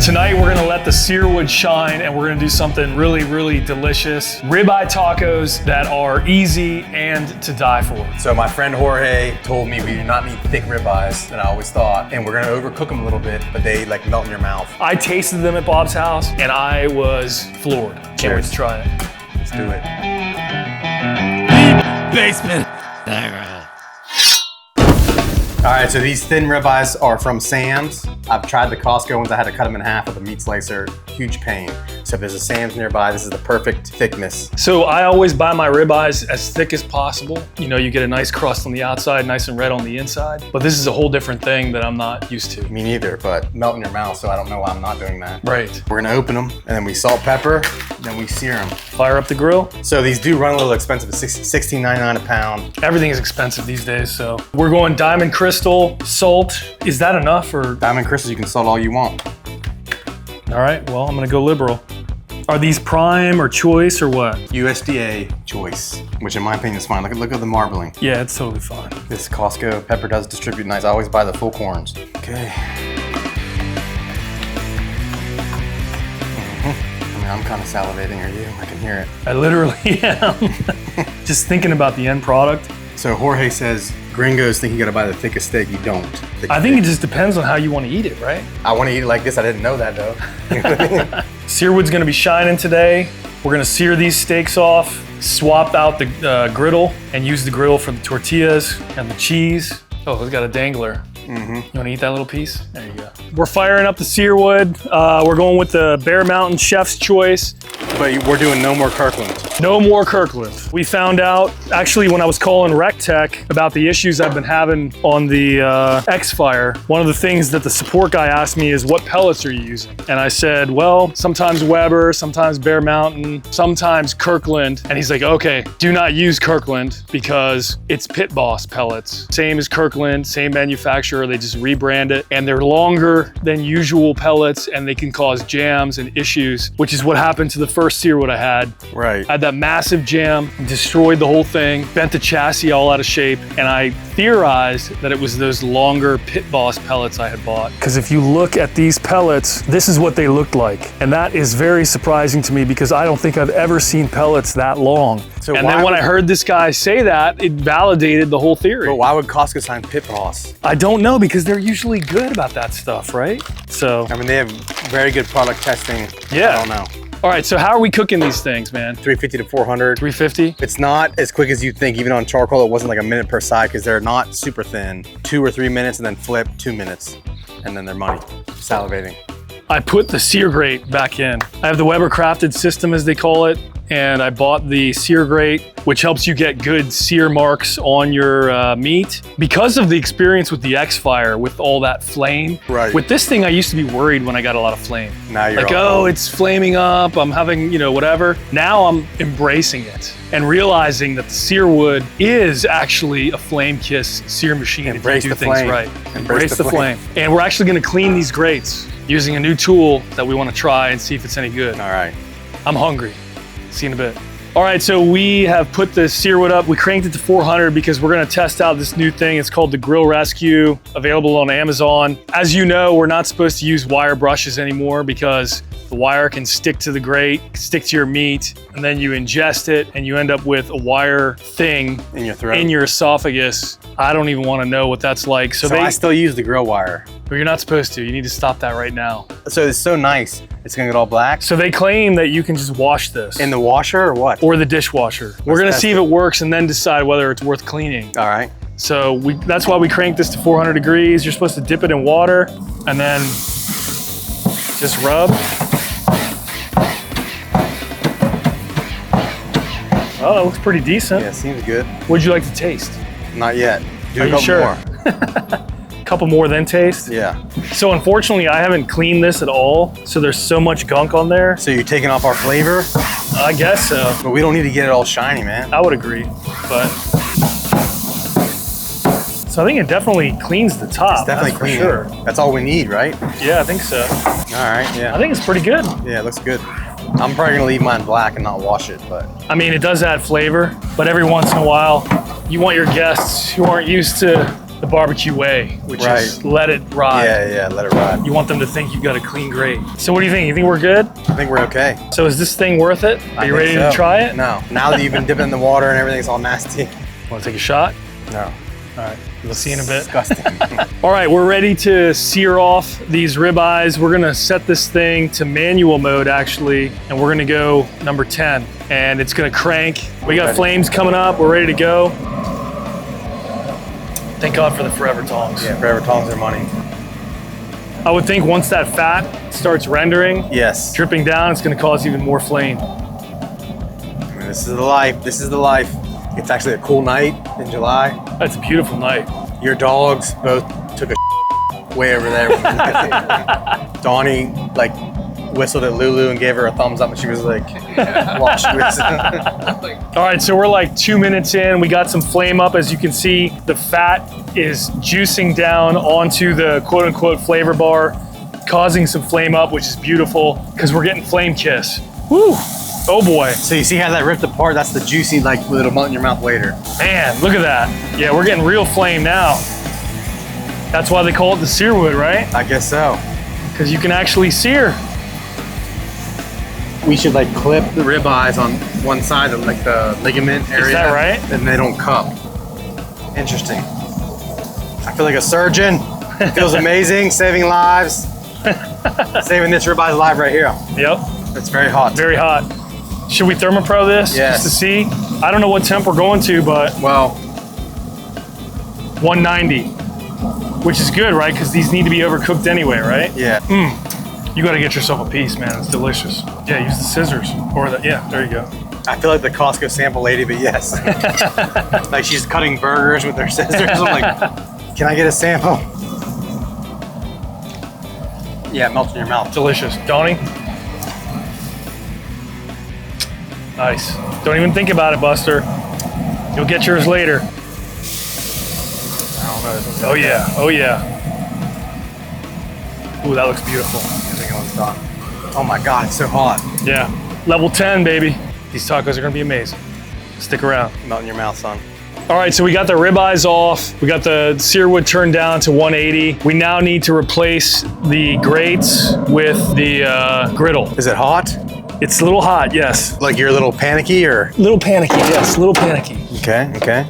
Tonight we're gonna let the Searwood shine and we're gonna do something really, really delicious. Ribeye tacos that are easy and to die for. So my friend Jorge told me we do not need thick ribeyes than I always thought. And we're gonna overcook them a little bit, but they like melt in your mouth. I tasted them at Bob's house and I was floored. Can't wait to try it. Let's do it. Basement. All right, so these thin ribeyes are from Sam's. I've tried the Costco ones. I had to cut them in half with a meat slicer. Huge pain. So if there's a Sam's nearby, this is the perfect thickness. So I always buy my ribeyes as thick as possible. You know, you get a nice crust on the outside, nice and red on the inside. But this is a whole different thing that I'm not used to. Me neither, but melt in your mouth, so I don't know why I'm not doing that. Right. We're gonna open them, and then we salt, pepper, then we sear them. Fire up the grill. So these do run a little expensive. It's $16.99 a pound. Everything is expensive these days, so. We're going diamond crystal, salt. Is that enough or? Diamond crystals, you can salt all you want. All right, well, I'm gonna go liberal. Are these prime or choice or what? USDA choice, which in my opinion is fine. Look at the marbling. Yeah, it's totally fine. This Costco pepper does distribute nice. I always buy the full corns. Okay. I mean, I'm kind of salivating, are you? I can hear it. I literally am. Just thinking about the end product. So Jorge says, gringos think you gotta buy the thickest steak. You don't. I think it just depends on how you want to eat it, right? I want to eat it like this. I didn't know that though. Searwood's gonna be shining today. We're gonna sear these steaks off, swap out the griddle, and use the griddle for the tortillas and the cheese. Oh, it's got a dangler. You wanna eat that little piece? There you go. We're firing up the Searwood. We're going with the Bear Mountain Chef's Choice. But we're doing no more Kirkland. No more Kirkland. We found out, actually, when I was calling RecTech about the issues I've been having on the X-Fire, one of the things that the support guy asked me is, what pellets are you using? And I said, well, sometimes Weber, sometimes Bear Mountain, sometimes Kirkland. And he's like, okay, do not use Kirkland because it's Pit Boss pellets. Same as Kirkland, same manufacturer, they just rebrand it. And they're longer than usual pellets and they can cause jams and issues, which is what happened to the first Searwood I had. Right. I had that massive jam, destroyed the whole thing, bent the chassis all out of shape, and I theorized that it was those longer Pit Boss pellets I had bought. Because if you look at these pellets, this is what they looked like. And that is very surprising to me because I don't think I've ever seen pellets that long. So and then when I heard this guy say that, it validated the whole theory. But why would Costco sign Pit Boss? I don't know, because they're usually good about that stuff, right? So. I mean, they have very good product testing. Yeah. I don't know. All right, so how are we cooking these things, man? 350 to 400. 350? It's not as quick as you think. Even on charcoal, it wasn't like a minute per side because they're not super thin. 2 or 3 minutes and then flip 2 minutes. And then they're money. Salivating. I put the sear grate back in. I have the Weber crafted system, as they call it, and I bought the sear grate, which helps you get good sear marks on your meat. Because of the experience with the X-Fire, with all that flame, Right. with this thing, I used to be worried when I got a lot of flame. Now you're like, all oh, it's flaming up, I'm having, you know, whatever. Now I'm embracing it and realizing that the Searwood is actually a flame kiss sear machine Embrace if you do the things flame. right. Embrace the flame. And we're actually gonna clean these grates using a new tool that we want to try and see if it's any good. All right. I'm hungry. See you in a bit. All right, so we have put the Searwood up. We cranked it to 400 because we're gonna test out this new thing. It's called the Grill Rescue, available on Amazon. As you know, we're not supposed to use wire brushes anymore because the wire can stick to the grate, stick to your meat, and then you ingest it and you end up with a wire thing In your throat. in your esophagus. I don't even wanna know what that's like. So I still use the grill wire. But you're not supposed to. You need to stop that right now. So it's so nice. It's gonna get all black. So they claim that you can just wash this. In the washer or what? Or the dishwasher. We're gonna test see if it. it works and then decide whether it's worth cleaning. All right. So that's why we cranked this to 400 degrees. You're supposed to dip it in water and then just rub. Oh, that looks pretty decent. Yeah, seems good. What'd you like to taste? Not yet. Do Are a you couple sure? more. Couple more then taste? Yeah. So unfortunately, I haven't cleaned this at all. So there's so much gunk on there. So you're taking off our flavor, I guess so. but we don't need to get it all shiny, man. I would agree, but. So I think it definitely cleans the top. It's definitely that's for clean. sure. That's all we need, right? Yeah, I think so. All right, yeah. I think it's pretty good. Yeah, it looks good. I'm probably gonna leave mine black and not wash it, but. I mean, it does add flavor, but every once in a while, you want your guests who aren't used to the barbecue way, which is let it ride. Yeah, let it ride. You want them to think you've got a clean grate. So what do you think? You think we're good? I think we're okay. So is this thing worth it? Are you ready to try it? No. Now that you've been dipping in the water and everything's all nasty. Want to take a shot? No. All right, we'll see in a bit. Disgusting. All right, we're ready to sear off these ribeyes. We're gonna set this thing to manual mode actually, and we're gonna go number 10, and it's gonna crank. We got flames coming up, we're ready to go. Thank God for the Forever Tongs. Yeah, Forever Tongs are money. I would think once that fat starts rendering, yes, dripping down, it's gonna cause even more flame. I mean, this is the life, this is the life. It's actually a cool night in July. That's a beautiful night. Your dogs both took a way over there. Donnie like whistled at Lulu and gave her a thumbs up, and she was like, while she was. All right, so we're like 2 minutes in. We got some flame up. As you can see, the fat is juicing down onto the quote unquote flavor bar, causing some flame up, which is beautiful because we're getting flame kiss. Woo! Oh boy. So you see how that ripped apart? That's the juicy, like, little melt in your mouth later. Man, look at that. Yeah, we're getting real flame now. That's why they call it the Searwood, right? I guess so. Because you can actually sear. We should like clip the ribeyes on one side of like the ligament area. Is that right? And they don't cup. Interesting. I feel like a surgeon. It feels amazing, saving lives. Saving this ribeye's live right here. Yep. It's very hot. Very hot. Should we thermopro this? Yes. Just to see? I don't know what temp we're going to, but well, 190, which is good, right? Because these need to be overcooked anyway, right? Yeah. You got to get yourself a piece, man. It's delicious. Yeah, use the scissors or the, yeah, there you go. I feel like the Costco sample lady, but yes. Like she's cutting burgers with her scissors. I'm like, can I get a sample? Yeah, it melts in your mouth. Delicious. Donnie? Nice. Don't even think about it, Buster. You'll get yours later. I don't know. Oh yeah, oh yeah. Ooh, that looks beautiful. I think one's done. Oh my God, it's so hot. Yeah, level 10, baby. These tacos are gonna be amazing. Stick around. Melt in your mouth, son. All right, so we got the ribeyes off. We got the Searwood turned down to 180. We now need to replace the grates with the griddle. Is it hot? It's a little hot, yes. Like you're a little panicky or? Little panicky, yes, little panicky. Okay, okay.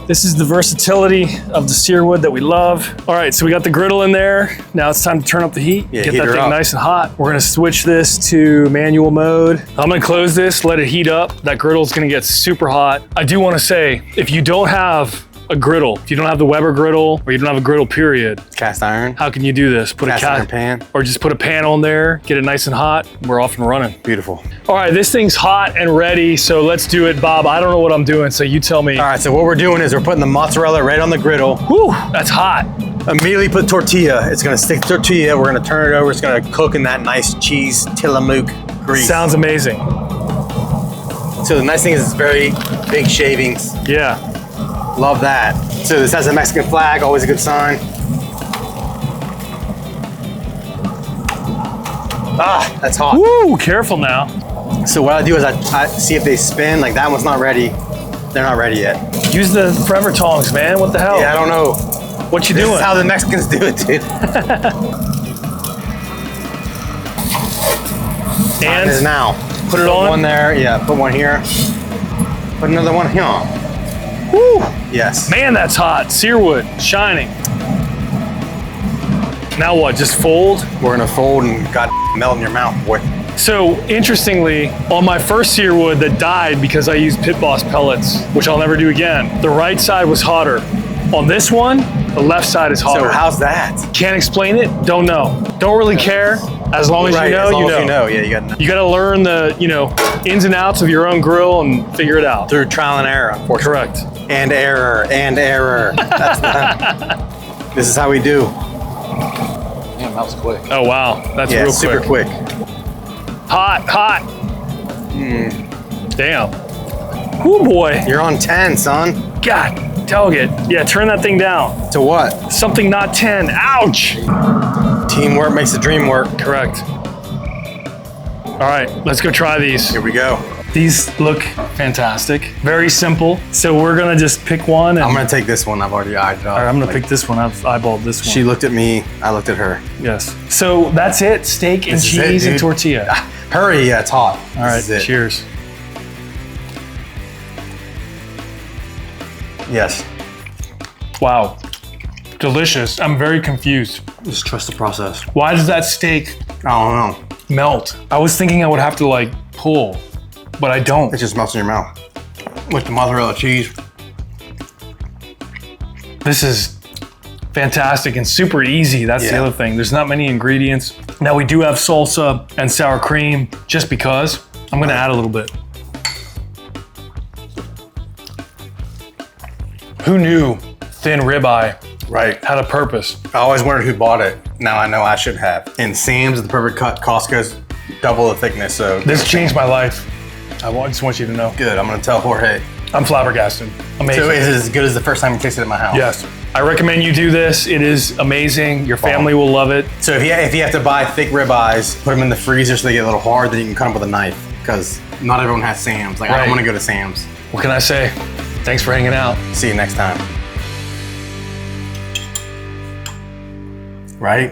This is the versatility of the Searwood that we love. All right, so we got the griddle in there. Now it's time to turn up the heat. Yeah, get heat that her thing up. nice and hot. We're gonna switch this to manual mode. I'm gonna close this, let it heat up. That griddle's gonna get super hot. I do wanna say, if you don't have a griddle, if you don't have the Weber griddle, or you don't have a griddle period, Cast iron. how can you do this? Put Cast iron pan. Or just put a pan on there, get it nice and hot, we're off and running. Beautiful. All right, this thing's hot and ready, so let's do it, Bob. I don't know what I'm doing, so you tell me. All right, so what we're doing is we're putting the mozzarella right on the griddle. Whew, that's hot. Immediately put tortilla. It's gonna stick to tortilla. We're gonna turn it over. It's gonna cook in that nice cheese Tillamook grease. Sounds amazing. So the nice thing is it's very big shavings. Yeah. Love that. So this has a Mexican flag, always a good sign. Ah, that's hot. Woo, careful now. So what I do is I see if they spin, like that one's not ready. They're not ready yet. Use the Forever Tongs, man. What the hell? Yeah, I don't know. What you This doing? is how the Mexicans do it, dude. Time is now. Put it on. One there, yeah, put one here. Put another one here. Woo. Yes. Man, that's hot. Searwood, shining. Now what, just fold? We're gonna fold and God melt in your mouth, boy. So interestingly, on my first Searwood that died because I used Pit Boss pellets, which I'll never do again, the right side was hotter. On this one, the left side is hotter. So how's that? Can't explain it, don't know. Don't really care. As long as Right, you know, as long you as know. you know, yeah, you gotta know. You gotta learn the, ins and outs of your own grill and figure it out. Through trial and error, unfortunately. Correct. And error, and error. That's this is how we do. Damn, that was quick. Oh wow, that's Yeah, real super quick. Hot, hot. Damn. Oh boy. You're on 10, son. God, Tailgate. Yeah, turn that thing down. To what? Something not 10. Ouch. Teamwork makes the dream work. Correct. All right, let's go try these. Here we go. These look fantastic. Very simple. So we're gonna just pick one. And, I'm gonna take this one. I've already eyed it up. all right, I'm gonna pick this one. I've eyeballed this one. She looked at me, I looked at her. Yes. So that's it. Steak and This is it, cheese and dude. tortilla. Hurry, yeah, it's hot. All right, This is it. cheers. Yes. Wow. Delicious. I'm very confused. Just trust the process. Why does that steak I don't know. melt? I was thinking I would have to like pull, but I don't. It just melts in your mouth. With the mozzarella cheese. This is fantastic and super easy. That's the Yeah. other thing. There's not many ingredients. Now we do have salsa and sour cream just because. I'm gonna add a little bit. Who knew thin ribeye Right. had a purpose? I always wondered who bought it. Now I know I should have. And Sam's is the perfect cut. Costco's double the thickness, so This changed my life. Just want you to know. good. I'm gonna tell Jorge. I'm flabbergasted. Amazing. So is it as good as the first time you tasted it at my house? Yes. I recommend you do this. It is amazing. Your family will love it. So if you have to buy thick ribeyes, put them in the freezer so they get a little hard, then you can cut them with a knife. Because not everyone has Sam's. Like I Right. don't want to go to Sam's. What can I say? Thanks for hanging out. See you next time. Right?